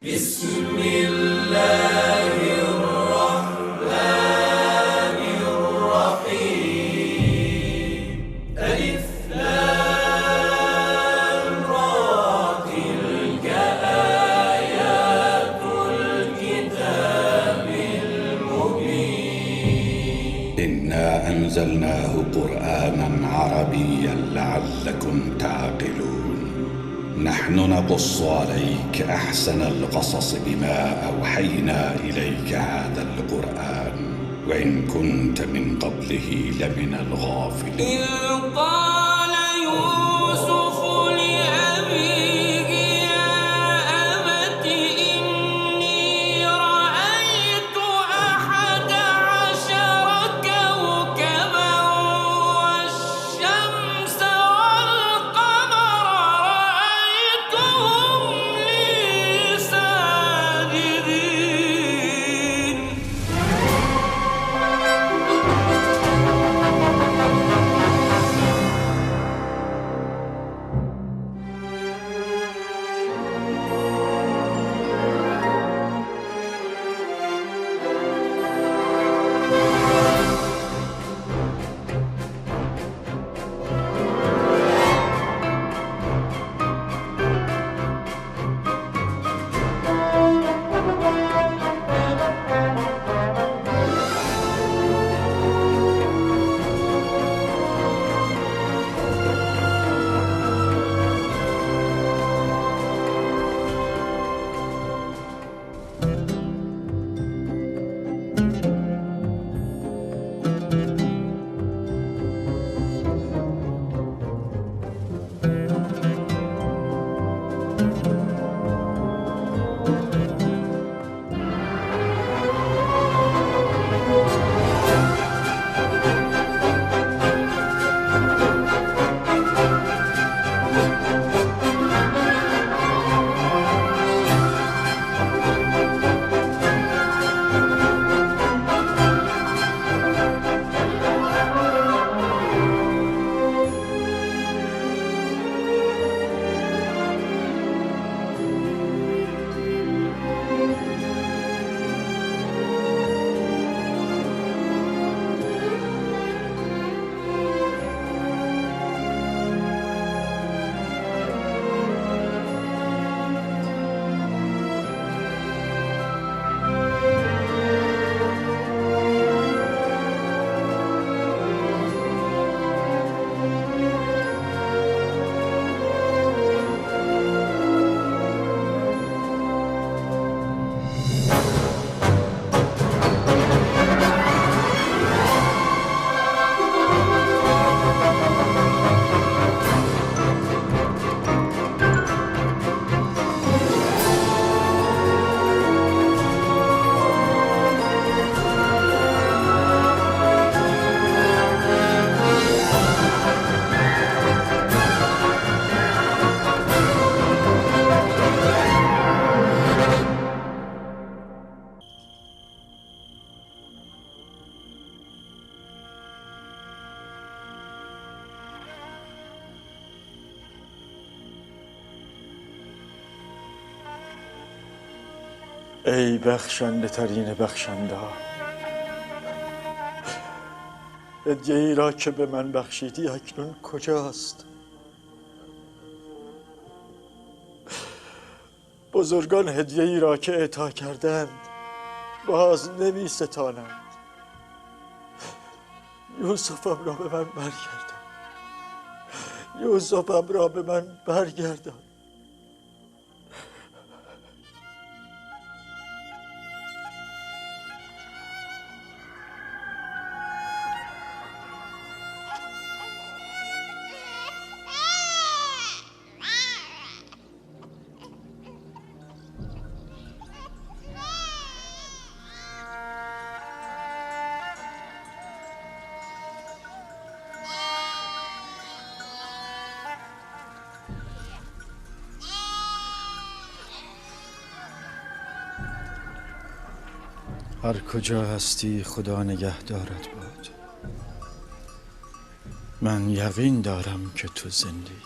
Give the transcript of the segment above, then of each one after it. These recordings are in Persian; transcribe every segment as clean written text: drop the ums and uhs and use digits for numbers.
بسم الله الرحمن الرحيم ألف لام را تلك آيات الكتاب المبين إنا أنزلناه قرآنا عربيا لعلكم تعقلون نحن نقص عليك أحسن القصص بما أوحينا إليك هذا القرآن وإن كنت من قبله لمن الغافلين. إذ قال يوسف لأبيه يا أبت إني رأيت 11 كوكبا والشمس والقمر رأيتهم لي ساجدين. ای بخشنده ترین بخشنده ها، هدیه ای را که به من بخشیدی اکنون کجاست؟ بزرگان هدیه ای را که اعطا کردند باز نمی ستانند. یوسفم را به من برگردان، یوسفم را به من برگردان. هر کجا هستی خدا نگهدارت باد. من یقین دارم که تو زنده ای.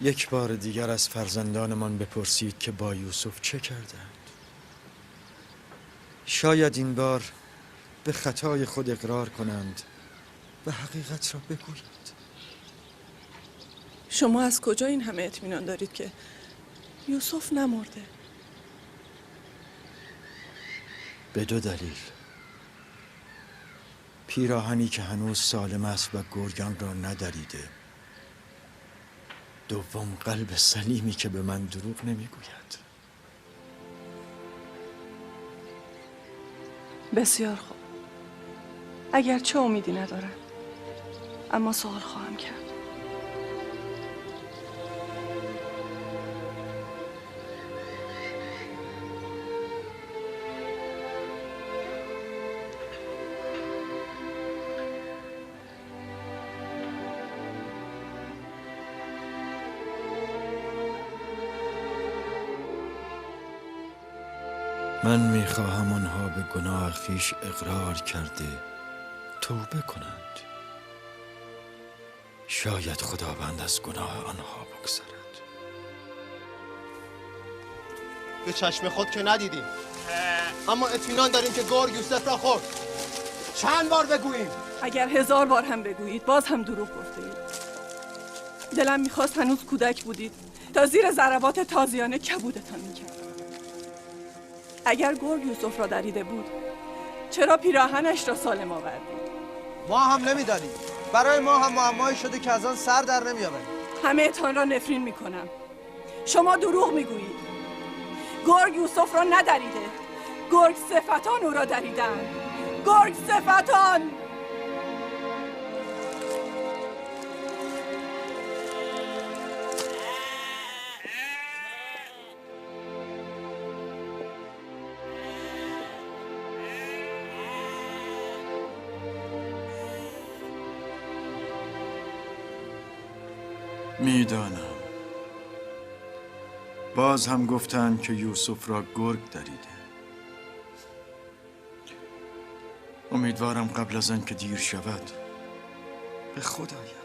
یک بار دیگر از فرزندانمان بپرسید که با یوسف چه کردند. شاید این بار به خطای خود اقرار کنند و حقیقت را بگویند. شما از کجا این همه اطمینان دارید که یوسف نمرده؟ به دو دلیل. پیراهنی که هنوز سالم است و گرگان را ندریده. دوم قلب سلیمی که به من دروغ نمیگوید. بسیار خوب. اگر چه امیدی ندارم، اما سوال خواهم کرد. من میخواهم آنها به گناه خویش اقرار کرده توبه کنند. شاید خداوند از گناه آنها بگذرد. به چشم خود که ندیدیم، اما اطمینان داریم که گرگ یوسف را خورد. چند بار بگوییم؟ اگر 1000 بار هم بگویید باز هم دروغ گفتید. دلم میخواست هنوز کودک بودید تا زیر ضربات تازیانه کبودتان میکرد. اگر گرگ یوسف را دریده بود چرا پیراهنش را سالم آوردید؟ ما هم نمیدانیم. برای ما هم معمایی شده که از آن سر در نمیآوریم. همه اتان را نفرین میکنم. شما دروغ میگویید. گرگ یوسف را ندریده. گرگ صفتان او را دریدند. گرگ صفتان. میدانم. باز هم گفتند که یوسف را گرگ دریده. امیدوارم قبل از آن که دیر شود به خود آید.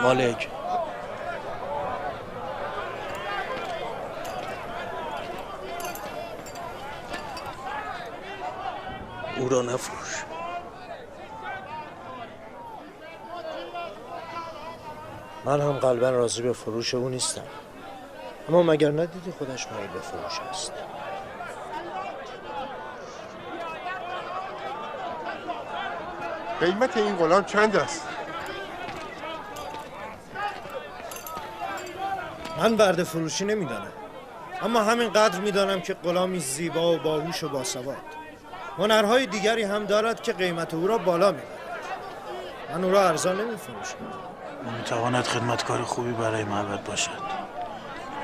مالک، او را نفروش. من هم قلبا راضی به فروش او نیستم، اما مگر ندیدی خودش مایل به فروش است؟ قیمت این غلام چند است؟ من برده فروشی نمیدانم، اما همین قدر میدانم که غلامی زیبا و باهوش و باسواد. هنرهای دیگری هم دارد که قیمت او را بالا میبرد. من او را ارزان نمیفروشم. میتواند خدمتکار خوبی برای معبد باشد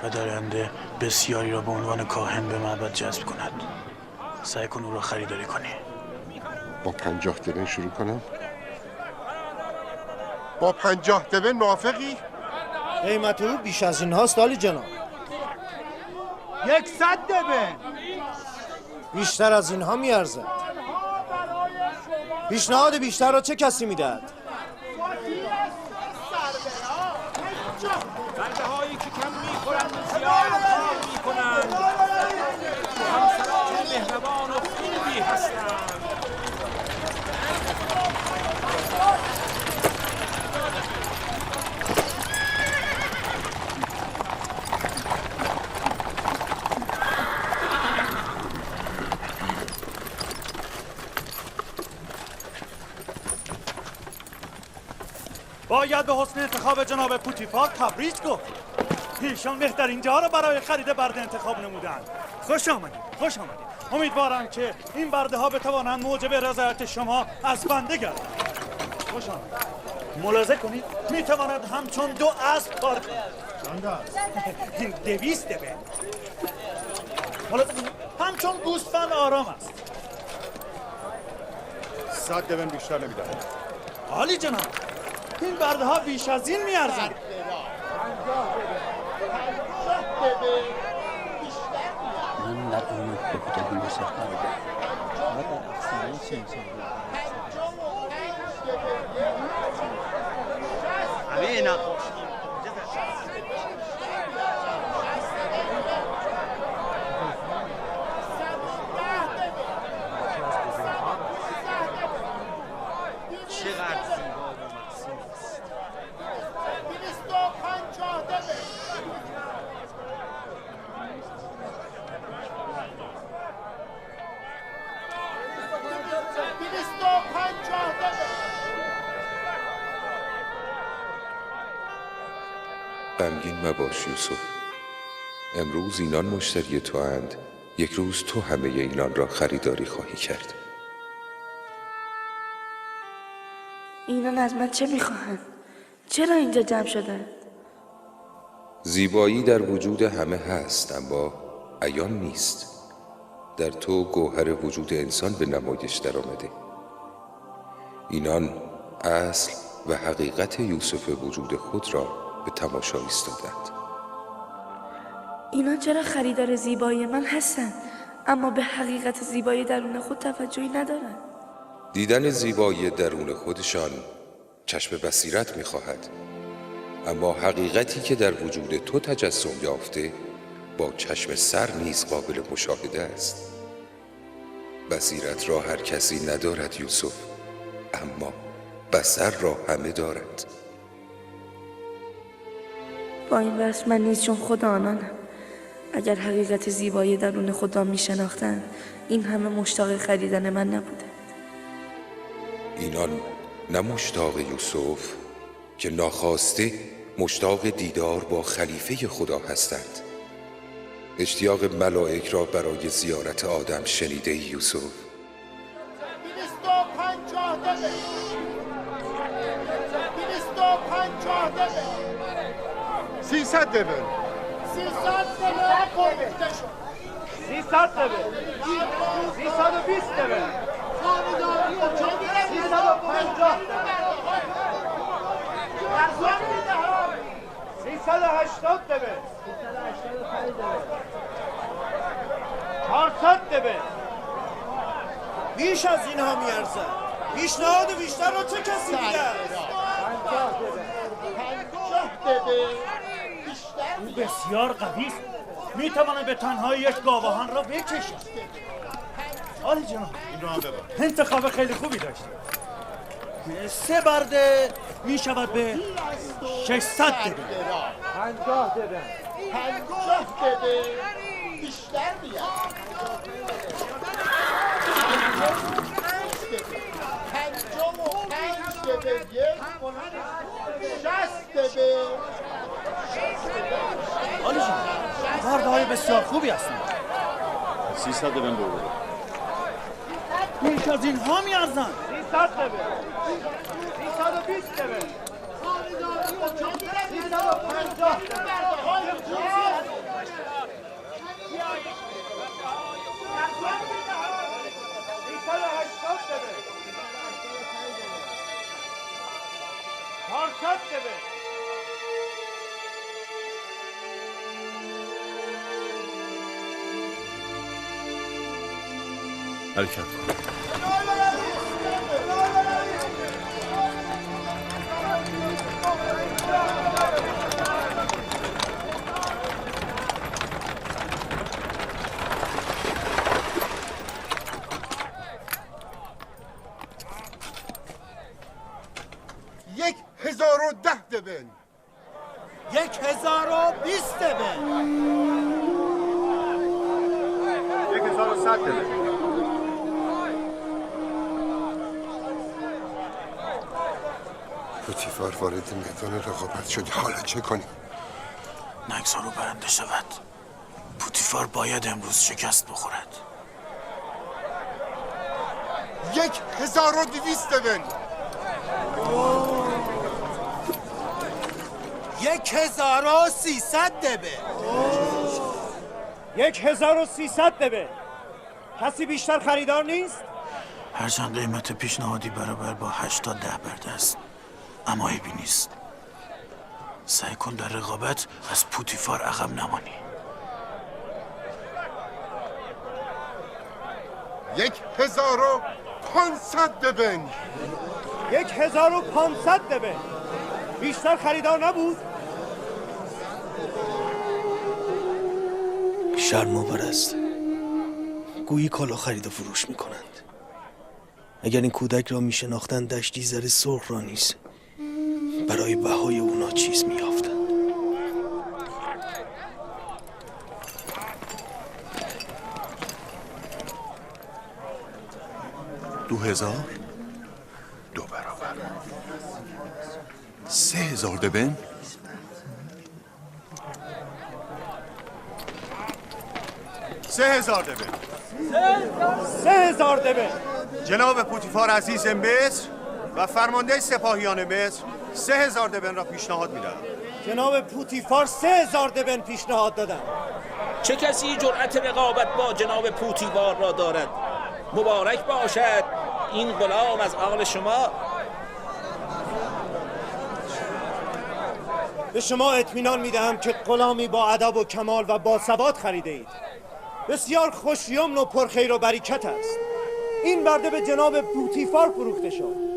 و در آینده بسیاری را به عنوان کاهن به معبد جذب کند. سعی کن او را خریداری کنی. با 50 دبن شروع کنم؟ با 50 دبن موافقی؟ قیمت او بیش از این هاست عالی جناب. 100 دبن. بیشتر از اینها میارزه. پیشنهاد بیشتر را چه کسی میدهد؟ برده هایی که کم میکنند زیاد کار میکنند. همسران مهربان و خوبی هستند. باید به حسن انتخاب جناب پوتیفار تبریک گفت. ایشان بهترین جا را برای خرید برده انتخاب نمودند. خوش آمدید، خوش آمدید. امیدوارم که این برده ها بتوانند موجب رضایت شما از بنده گردند. خوش آمدید. ملاحظه کنید میتواند همچون 2 اسب کار کند. 200 دبن. ملاحظه کنید همچون گوسفند آرام است. 100 دبن بیشتر نمیدهم. عالی جناب. این برده ها بیش از این میارزند. من در امید به کتابی مسافر بودم و در افسانه چنچه همه نقاشی چقدر زیبا و معصوم است. 250 دبن. غمگین مباش یوسف. امروز اینان مشتری تو اند، یک روز تو همه اینان را خریداری خواهی کرد. اینان از من چه میخواهند؟ چرا اینجا جمع شدند؟ زیبایی در وجود همه هست اما عیان نیست. در تو گوهر وجود انسان به نمایش در آمده. اینان اصل و حقیقت یوسف وجود خود را به تماشا ایستادند. اینا چرا خریدار زیبایی من هستند اما به حقیقت زیبایی درون خود توجهی ندارند؟ دیدن زیبایی درون خودشان چشم بصیرت می‌خواهد، اما حقیقتی که در وجود تو تجسم یافته با چشم سر نیز قابل مشاهده است. بصیرت را هر کسی ندارد یوسف، اما بصر را همه دارد. با این وصف من نیز چون خود آنانم. اگر حقیقت زیبایی درون خود را می شناختند این همه مشتاق خریدن من نبودند. اینان نه مشتاق یوسف که ناخواسته مشتاق دیدار با خلیفه خدا هستند. اشتیاق ملائک را برای زیارت آدم شنیده یوسف؟ 250 دبن. 250 دبن. 300 دبن. 300 دبن. 300 دبن. 320 دبن. 350 380 دبن. 400 دبن. بیش از اینها میارزه. پیشنهاد بیشتر را چه کسی میدهد؟ 50 دبن. او بسیار قوی است. میتواند به تنهایی یک گاوهان را بکشد. عالی جناب، این رو هم ببر. انتخاب خیلی خوبی داشته. 3 برده می شود به 600 دبن. 50 دبن. 50 دبن. بیشتر بیاد. 55 دبن. 60 دبن. عالی جناب، برده های بسیار خوبی هستند. 300 دبن بگو. بیش از اینها میارزند. 300 دبن. 320 دبن. حرکت. یک 1010 دبن. 1020 دبن. 1100 دبن. پوتیفار وارد میدان رقابت شد. حالا چه کنیم؟ نگذارو برنده شود. پوتیفار باید امروز شکست بخورد. 1200 دبن. 1300 دبن. 1300 دبه. کسی بیشتر خریدار نیست؟ هرچند قیمت پیشنهادی برابر با 8 تا 10 برده است، اما عیبی نیست. سعی کن در رقابت از پوتیفار عقب نمانی. 1500 دبن. 1500 دبه. بیشتر خریدار نبود؟ شرم آور است. گویی کالا خرید و فروش می کنند. اگر این کودک را می شناختند دشتی زر سرخ را نیز برای بهای اونا چیز می یافتند. 2000 2 برابر. 3000 دبن. 3000 دبن. 3000 دبه. جناب پوتیفار عزیز مصر و فرمانده سپاهیان مصر 3000 دبن را پیشنهاد می‌دهم. جناب پوتیفار 3000 دبن پیشنهاد دادن. چه کسی جرأت رقابت با جناب پوتیفار را دارد؟ مبارک باشد این غلام از آل شما. به شما اطمینان میدهم که غلامی با ادب و کمال و با ثبات خریده اید. بسیار خوشیمن و پرخیر و برکت است. این برده به جناب پوتیفار فروخته شد.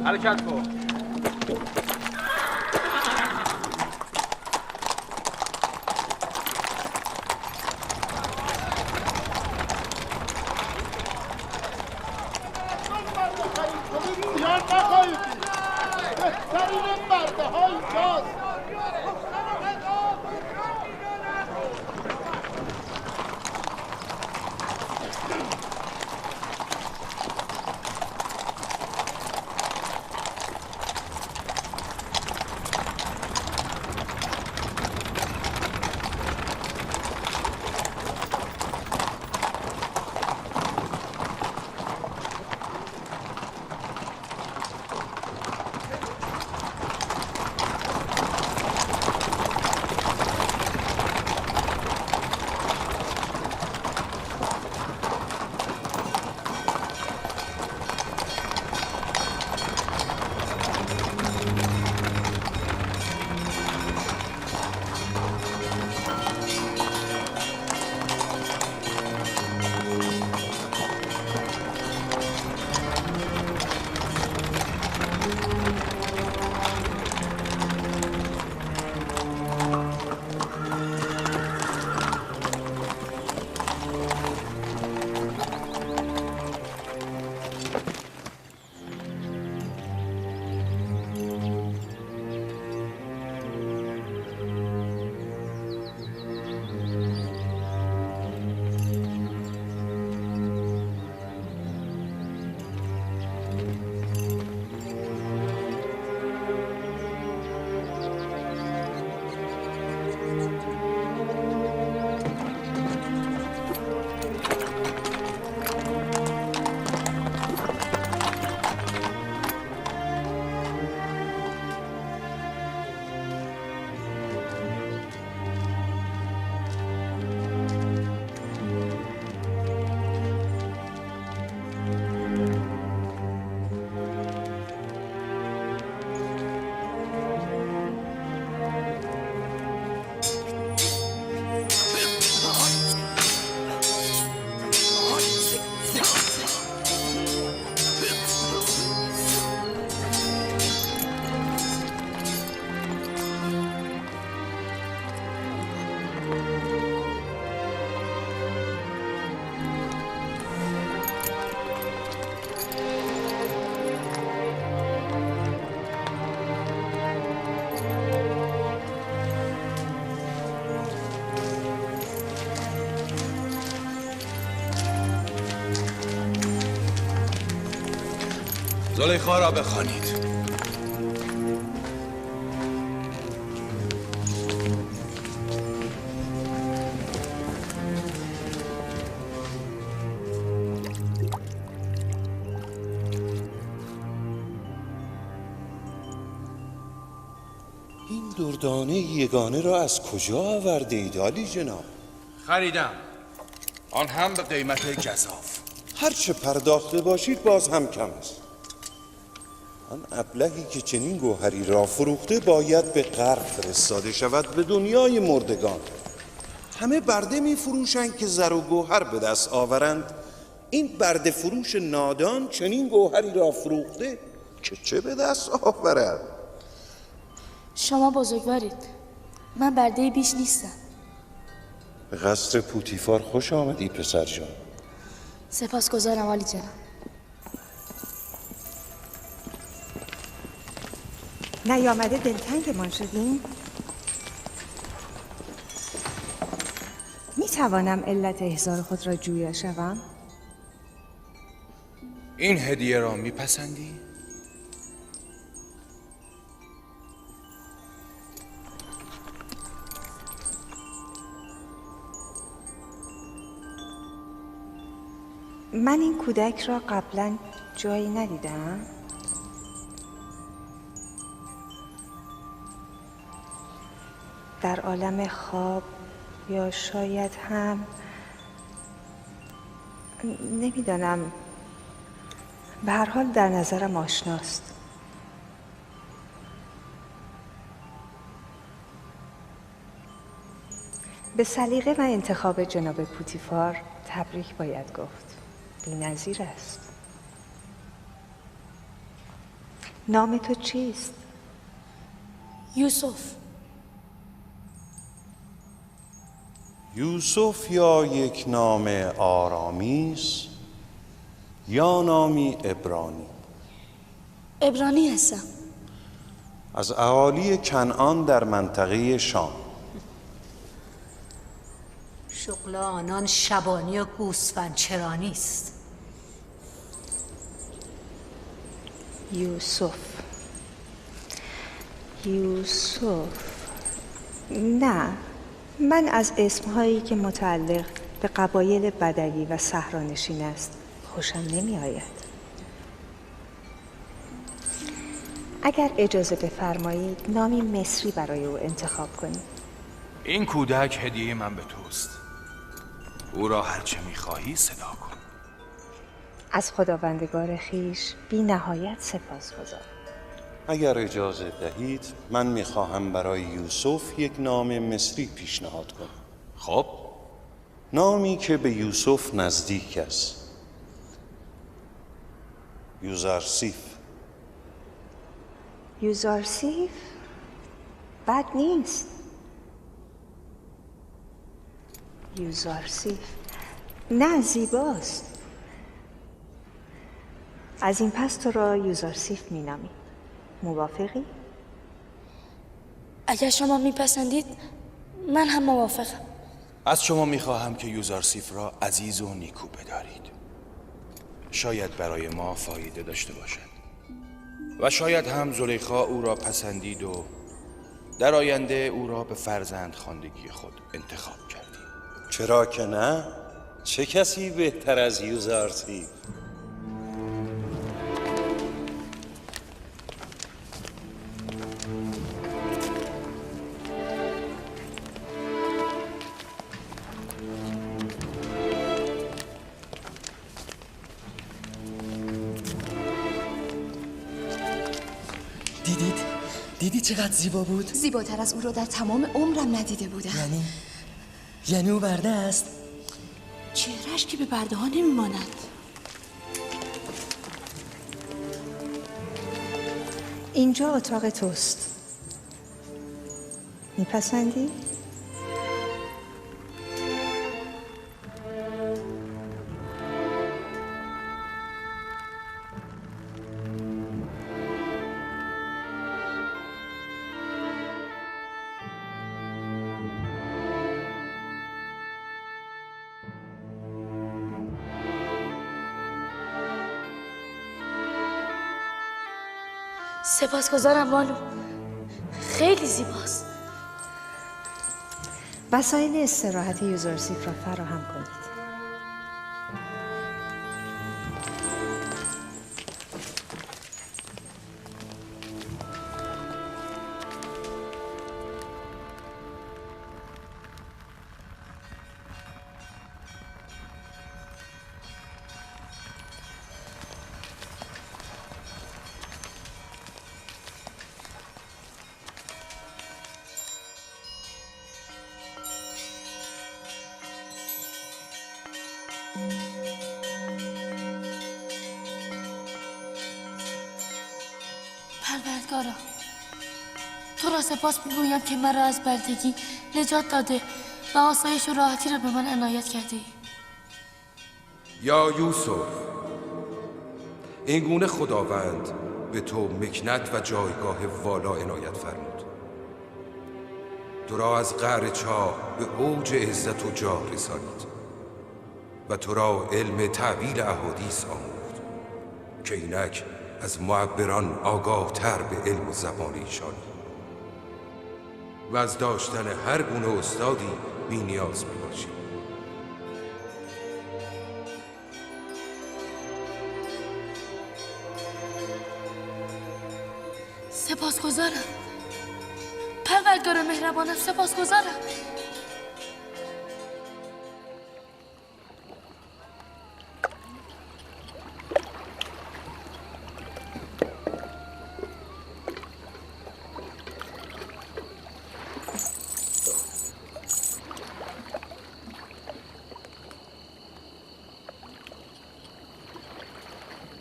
حرکت کن. زلیخا را بخوانید. این دردانه یگانه را از کجا آوردید عالی جناب؟ خریدم، آن هم به قیمت گزاف. هرچه پرداخته باشید باز هم کم است. آن ابلهی که چنین گوهری را فروخته باید به غرب فرستاده شود، به دنیای مردگان. همه برده می فروشند که زر و گوهر به دست آورند. این برده فروش نادان چنین گوهری را فروخته که چه به دست آورد؟ شما بزرگوارید، من برده بیش نیستم. به قصر پوتیفار خوش آمدی پسر جان. سپاسگزارم عالی جناب. نیامده دلتنگمان شدیم؟ می توانم علت احضار خود را جویا شوم؟ این هدیه را میپسندی؟ من این کودک را قبلا جایی ندیدم. در عالم خواب یا شاید هم نمیدانم. به هر حال در نظرم آشناست. به سلیقه و انتخاب جناب پوتیفار تبریک باید گفت. بی‌نظیر است. نام تو چیست؟ یوسف. یوسف یا یک نام آرامیس یا نامی عبرانی؟ عبرانی هستم. از اهالی کنعان در منطقه شام. شغل آنان شبانی و گوسفندچرانی است. یوسف. نه، من از اسمهایی که متعلق به قبایل بدوی و صحرانشین است خوشم نمی آید. اگر اجازه بفرمایید نامی مصری برای او انتخاب کنید. این کودک هدیه من به توست. او را هرچه میخواهی صدا کن. از خداوندگار خویش بی نهایت سپاسگزارم. اگر اجازه دهید من میخواهم برای یوسف یک نام مصری پیشنهاد کنم. خب؟ نامی که به یوسف نزدیک است. یوزارسیف. یوزارسیف؟ بد نیست. یوزارسیف. نه، زیباست. از این پس تو را یوزارسیف مینامیم. موافقی؟ اگر شما میپسندید من هم موافقم. از شما میخواهم که یوزارسیف را عزیز و نیکو بدارید. شاید برای ما فایده داشته باشد و شاید هم زلیخا او را پسندید و در آینده او را به فرزند خواندگی خود انتخاب کردید. چرا که نه؟ چه کسی بهتر از یوزارسیف؟ دیدی چقدر زیبا بود؟ زیباتر از او رو در تمام عمرم ندیده بودم. یعنی او برده است؟ چهرهش که به برده ها نمیماند. اینجا اتاق توست. میپسندی؟ سپاسگزارم بانو. خیلی زیباست. وسایل استراحت یوزورسیف را فراهم کنید. پروردگارا، تو را سپاس میگویم که مرا از بردگی نجات داده و آسایش و راحتی را به من عنایت کرده ای. یا یوسف، اینگونه خداوند به تو مکنت و جایگاه والا عنایت فرمود. تو را از قعر چاه به اوج عزت و جاه رسانید و تو را علم تعبیر احادیث آموخت که اینک از معبران آگاه تر به علم و زبان ایشان و از داشتن هر گونه استادی بی نیاز می باشی. سپاسگزارم پروردگار مهربانم، سپاسگزارم.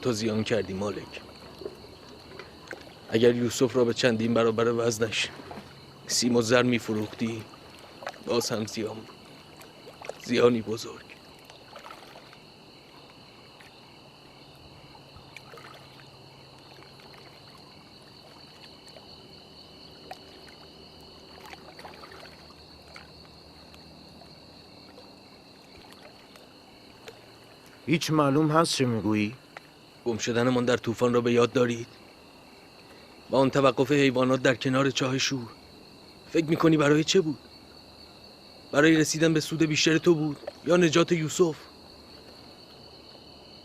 تو زیان کردی مالک. اگر یوسف را به چندین برابر وزنش سیم و زر می فروختی باز هم زیان بود. زیانی بزرگ. هیچ معلوم هست چه میگویی؟ گم شدنمان در طوفان را به یاد دارید؟ با آن توقف حیوانات در کنار چاه شور فکر میکنی برای چه بود؟ برای رسیدن به سود بیشتر تو بود یا نجات یوسف؟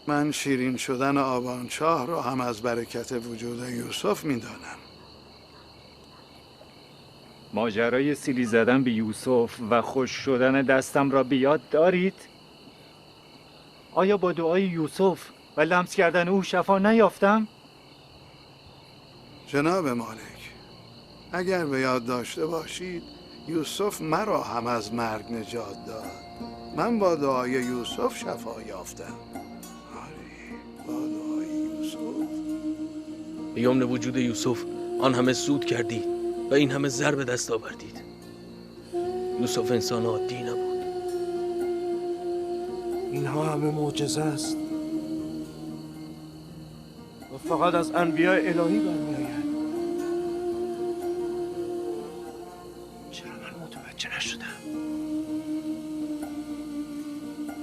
من شیرین شدن آبانچاه را هم از برکت وجود یوسف میدانم. ماجرای سیلی زدن به یوسف و خوش شدن دستم را به یاد دارید؟ آیا با دعای یوسف و لمس کردن او شفا نیافتم؟ جناب مالک، اگر به یاد داشته باشید یوسف مرا هم از مرگ نجات داد. من با دعای یوسف شفا یافتم. با دعای یوسف. به یمن وجود یوسف آن همه سود کردید و این همه زر به دست آوردید. یوسف انسان عادی نبود. اینها همه معجزه است و فقط از انبیاء الهی برمی‌آید. چرا من متوجه نشدم؟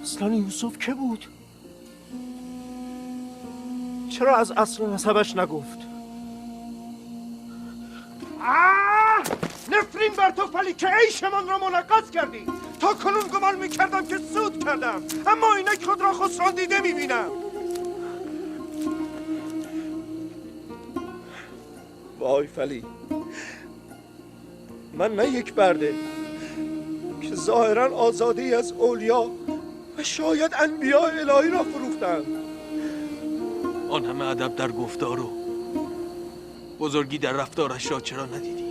اصلا یوسف که بود؟ چرا از اصل نسبش نگفت؟ نفرین بر تو فلی که عیشمان را منغص کردی. تا کنون گمان میکردم که سود کردم، اما اینک خود را خسران دیده میبینم. وای فلی، من نه یک برده که ظاهرا آزادی از اولیا و شاید انبیاء الهی را فروختم. آن همه ادب در گفتار و بزرگی در رفتارش را چرا ندیدی؟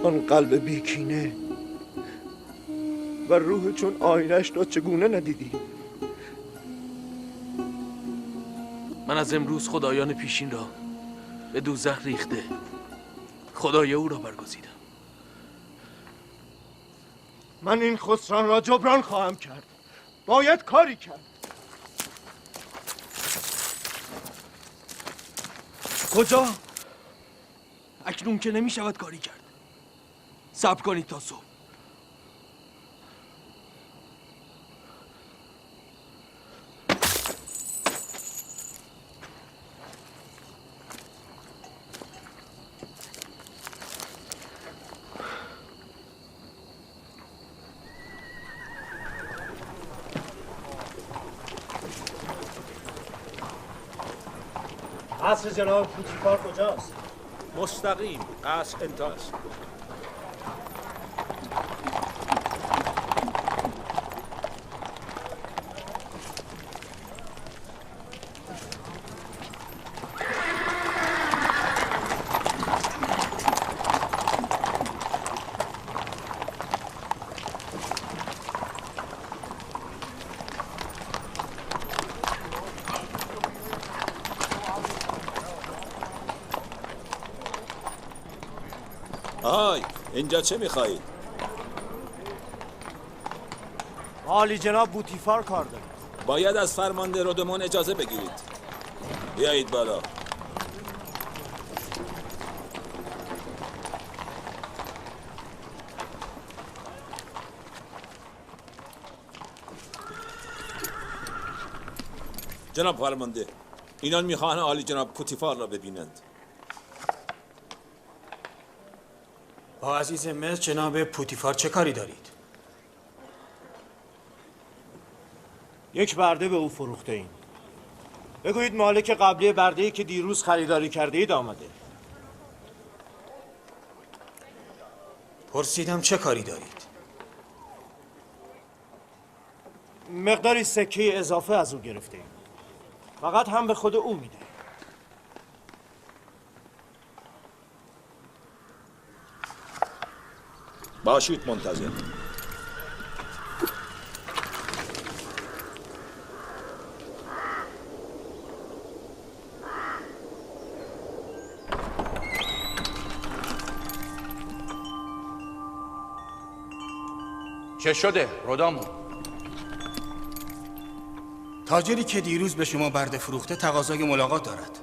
آن قلب بیکینه و روح چون آینش را چگونه ندیدی؟ من از امروز خدایان پیشین را به دوزخ ریخته خدای او را برگزیدم. من این خسران را جبران خواهم کرد. باید کاری کرد. کجا؟ اکنون که نمی شود کاری کرد. صبر کنید تا صبح. قصر جناب پوتیفار کجاست؟ مستقیم قصر انتهاست. آی اینجا چه میخواهید؟ عالی جناب بوتیفار کار دارد. باید از فرمانده رودمان اجازه بگیرید. بیایید بالا. جناب فرمانده، اینان میخواهند عالی جناب پوتیفار را ببینند. با عزیز مصر جناب پوتیفار چه کاری دارید؟ یک برده به او فروخته ایم. بگویید مالک قبلی برده‌ای که دیروز خریداری کرده اید آمده. پرسیدم چه کاری دارید؟ مقداری سکه اضافه از او گرفته ایم. فقط هم به خود او میده. باشید منتظر. چه شده رودامو؟ تاجری که دیروز به شما برده فروخته تقاضای ملاقات دارد.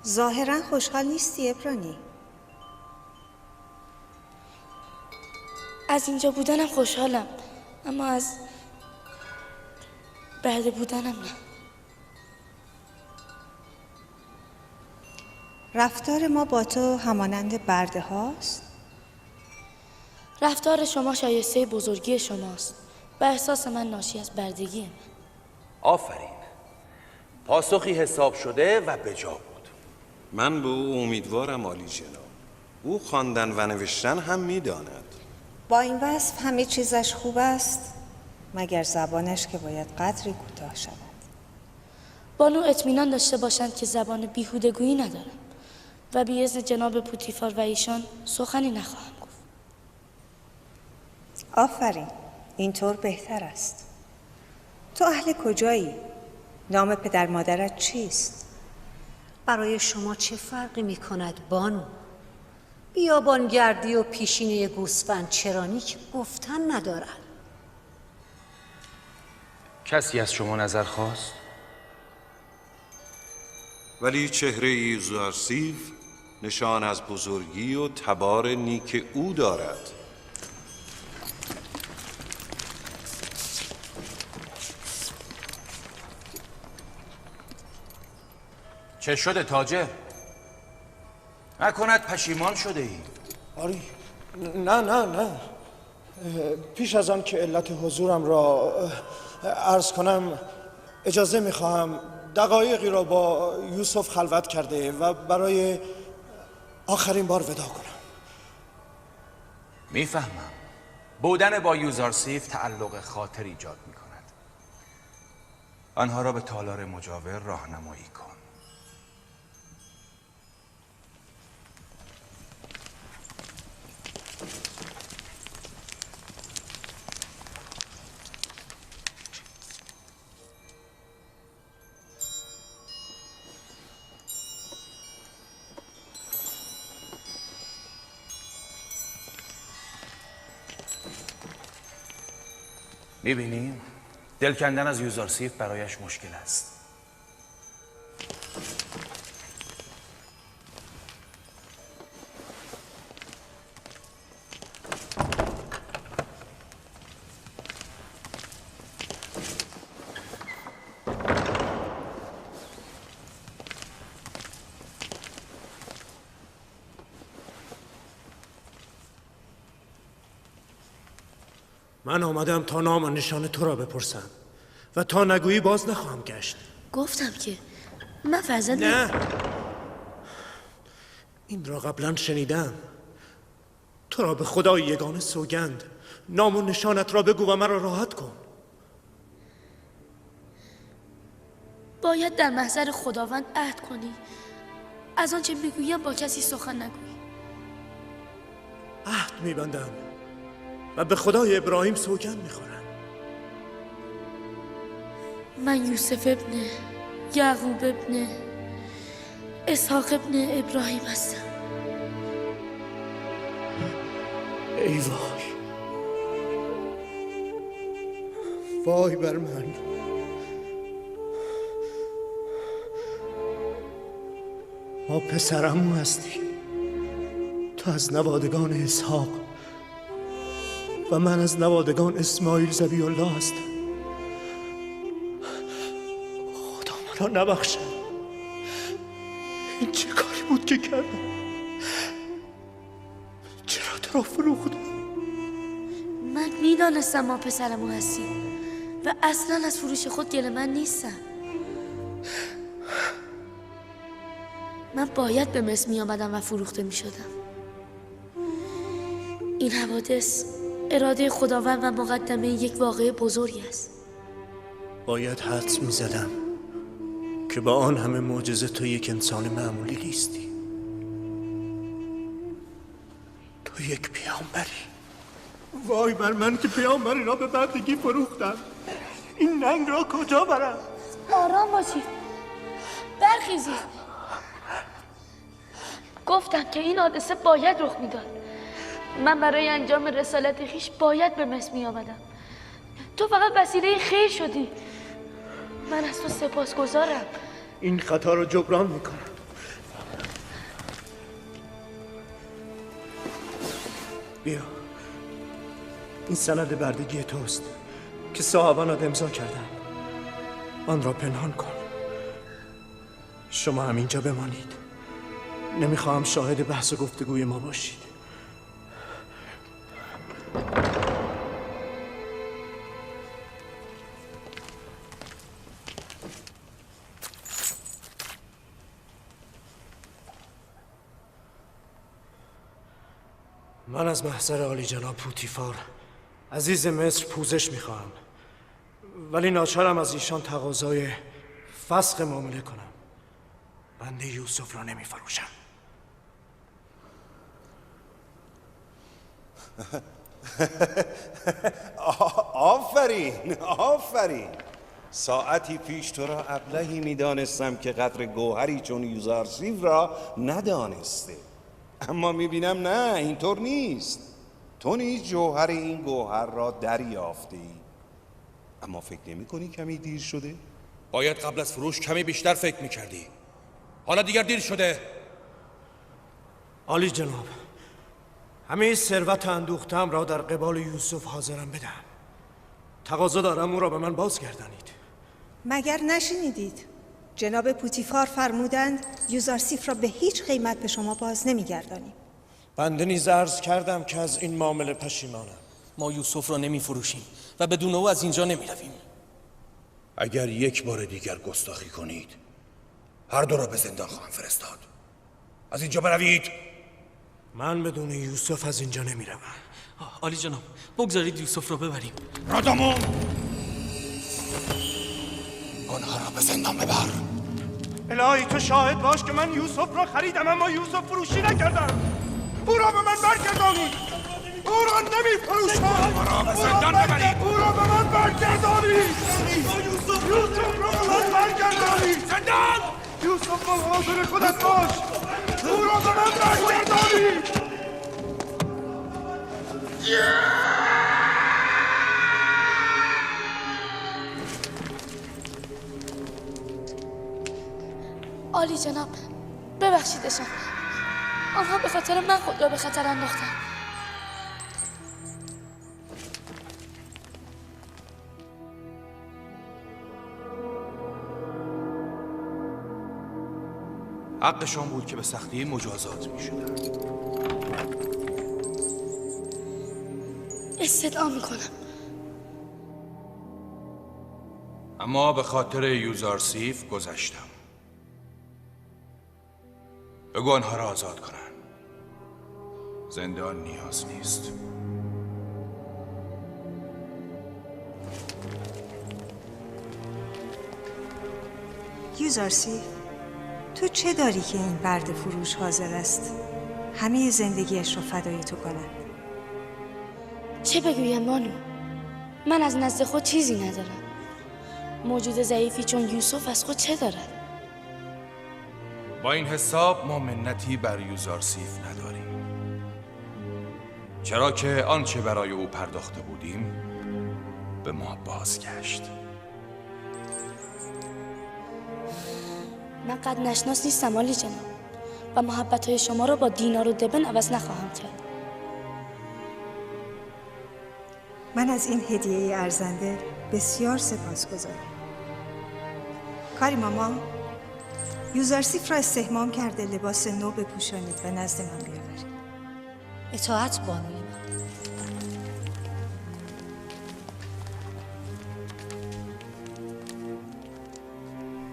ظاهرا خوشحال نیستی ابرانی. از اینجا بودنم خوشحالم، اما از برده بودنم نه. رفتار ما با تو همانند برده هاست؟ رفتار شما شایسته بزرگی شماست و احساس من ناشی از بردگی من. آفرین، پاسخی حساب شده و بجا بود. من به او امیدوارم عالی جناب. او خواندن و نوشتن هم میداند. با این وصف همه چیزش خوب است مگر زبانش که باید قدری کوتاه شود. بانو اطمینان داشته باشند که زبان بیهودگویی ندارم و بی اذن جناب پوتیفار و ایشان سخنی نخواهم گفت. آفرین، اینطور بهتر است. تو اهل کجایی؟ نام پدر مادرت چیست؟ برای شما چه فرقی می کند بانو؟ بیابانگردی و پیشینه گوسفند چرانی که گفتن ندارن. کسی از شما نظر خواست؟ ولی چهره یوزارسیف نشان از بزرگی و تبار نیک او دارد. چه شده تاجر؟ نکند پشیمان شده ای؟ آری نه پیش از آن که علت حضورم را عرض کنم اجازه میخواهم دقایقی را با یوسف خلوت کرده و برای آخرین بار ودا کنم. میفهمم. بودن با یوزارسیف تعلق خاطر ایجاد میکند. آنها را به تالار مجاور راهنمایی کن. میبینیم دل کندن از یوزارسیف برایش مشکل است. من آمدم تا نام و نشان تو را بپرسم و تا نگویی باز نخواهم گشت. گفتم که من فرزند نه، این را قبلا شنیدم. تو را به خدای یگانه سوگند، نام و نشانت را بگو و مرا راحت کن. باید در محضر خداوند عهد کنی از آنچه میگویم با کسی سخن نگویی. عهد میبندم و به خدای ابراهیم سوگند میخورم. من یوسف ابن یعقوب ابن اسحاق ابن ابراهیم هستم. ای وای، وای بر من. ما پسرمو هستی. تو از نوادگان اسحاق و من از نوادگان اسماعیل ذبیح الله هستم. خدا مرا نبخشد. این چه کاری بود که کردم؟ چرا تو را فروختم؟ من میدانستم ما پسرمو هستی و اصلا از فروش خود گله من نیستم. من باید به مصر می آمدم و فروخته می شدم. این حوادث اراده خداوند و مقدمه یک واقعه بزرگی است. باید حدس می زدم که با آن همه معجزه تو یک انسان معمولی نیستی. تو یک پیامبری. وای بر من که پیامبری را به بردگی فروختم. این ننگ را کجا برم؟ آرام باشید، برخیزید. گفتم که این حادثه باید رخ میداد. من برای انجام رسالت خویش باید به مصر می آمدم. تو فقط وسیله خیر شدی. من از تو سپاسگزارم. این خطا رو جبران میکنم. بیا، این سند بردگی توست که صاحبانت امضا کردن. آن را پنهان کن. شما هم اینجا بمانید. نمیخواهم شاهد بحث و گفتگوی ما باشید. من از محضر عالی جناب پوتیفار عزیز مصر پوزش میخواهم، ولی ناچارم از ایشان تقاضای فسخ معامله کنم. بنده یوسف را نمیفروشم. آفرین آفرین. ساعتی پیش تو را ابلهی میدانستم که قدر گوهری چون یوزارسیف را ندانسته، اما میبینم نه، اینطور نیست. تو نیز جوهر این گوهر را دریافتی. اما فکر نمی کنی کمی دیر شده؟ باید قبل از فروش کمی بیشتر فکر میکردی. حالا دیگر دیر شده. عالی جناب، همه ثروت اندوختم را در قبال یوسف حاضرم بدم. تقاضا دارم او را به من بازگردانید. مگر نشنیدید؟ جناب پوتیفار فرمودند یوزارسیف را به هیچ قیمت به شما باز نمیگردانیم. بنده نیز عرض کردم که از این معامله پشیمانم. ما یوسف را نمی فروشیم و بدون او از اینجا نمی رویم. اگر یک بار دیگر گستاخی کنید هر دو را به زندان خواهم فرستاد. از اینجا بروید. من بدون یوسف از اینجا نمی روم. عالی جناب، بگذارید یوسف را ببریم. رادامون، آنها را به زندان ببر. الهی تو شاهد باش که من یوسف را خریدم اما یوسف فروشی نکردم. او را به من برگردانید. او را نمی فروشم. او را به زندان ببرید. او را به من برگردانید. یوسف را به من برگردانید. زندان. یوسف را حاضر خودت باش. او را به من برگردانید. عالی جناب، ببخشیدشان. آنها به خاطر من خود را به خطر انداختند. حقشان بود که به سختی مجازات می شدن. استدعا می کنم. اما به خاطر یوزارسیف گذشتم. بگو آنها را آزاد کنن. زندان نیاز نیست. یوزارسیف، تو چه داری که این برده فروش حاضر است همه زندگیش رو فدای تو کند؟ چه بگویم بانو؟ من از نزد خود چیزی ندارم. موجود ضعیفی چون یوسف از خود چه دارد؟ با این حساب ما منتی بر یوزارسیف نداریم، چرا که آنچه برای او پرداخته بودیم به ما بازگشت. من قد نشناس نیستم عالی جناب و محبت‌های شما را با دینار و دبن عوض نخواهم کرد. من از این هدیه ارزنده بسیار سپاسگزارم. کاری ماما، یوزارسیف را استحمام کرده لباس نو بپوشانید و نزد من بیاورید. اطاعت بانوی من.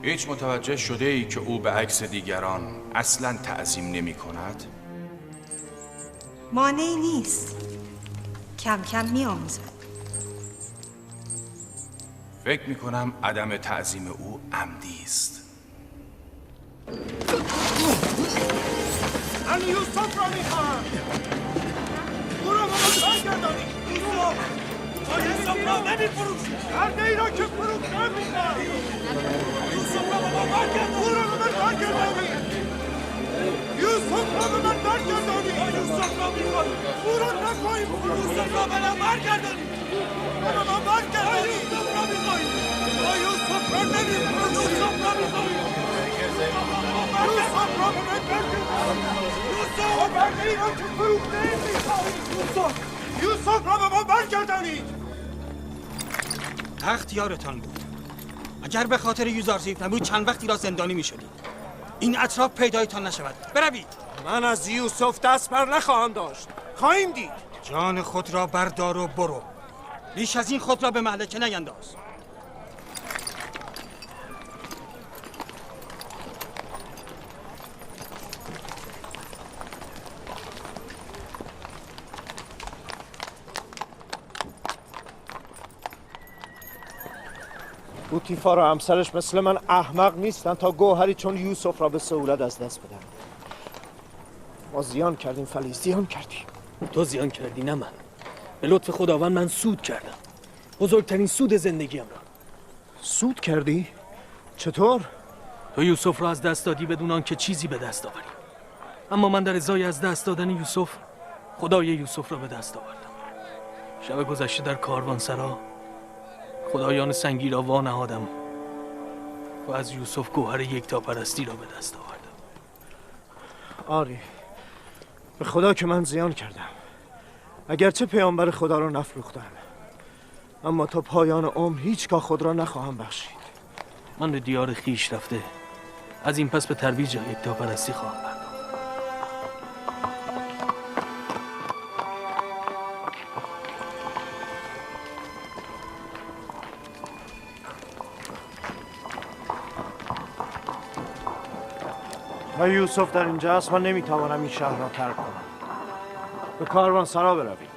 هیچ متوجه شده ای که او به عکس دیگران اصلاً تعظیم نمی کند؟ مانعی نیست، کم کم می آموزد. فکر می کنم عدم تعظیم او عمدی است. من یوسف را میخواهم. او را به من برگردانید. یوسف! ما یوسف را نمیفروشیم. برده ای را که فروخته میخواهیم. یوسف را به من برگردانید. او را به من برگردانید. یوسف را به من برگردانید. ما یوسف را میخواهیم. او را نخواهیم. یوسف را به من برگردانید. به من برگردانید. یوسف را میخواهیم. ما یوسف را نمیفروشیم. یوسف را میخواهیم. یوسف را به من برگردانید. یوسف برده ای را که فروخته میخواهیم. یوسف را به من برگردانید. تخت یارتان بود. اگر به خاطر یوزارسیف نبود چند وقتی را زندانی می شدید. این اطراف پیدایتان نشود. بروید. من از یوسف دست بر نخواهم داشت. خواهیم دید. جان خود را بردار و برو. بیش از این خود را به مهلکه نینداز. پوتیفار و همسرش مثل من احمق نیستن تا گوهری چون یوسف را به سهولت از دست بدن. ما زیان کردیم فلی، زیان کردیم. تو زیان کردی نه من. به لطف خداوند من سود کردم. بزرگترین سود زندگیم را. سود کردی؟ چطور؟ تو یوسف را از دست دادی بدون آنکه چیزی به دست آوری. اما من در ازای از دست دادن یوسف خدای یوسف را به دست آوردم. شب گذشته در کاروانسرا خدایان سنگی را وا نهادم و از یوسف گوهر یکتاپرستی را به دست آوردم. آری، به خدا که من زیان کردم. اگرچه پیامبر خدا را نفروختم، اما تا پایان عمر هیچگاه خود را نخواهم بخشید. من به دیار خیش رفته از این پس به ترویج یکتاپرستی خواهم پرداخت. و یوسف در اینجا است، من نمیتوانم این شهر را ترک کنم. به کاروانسرا برویم.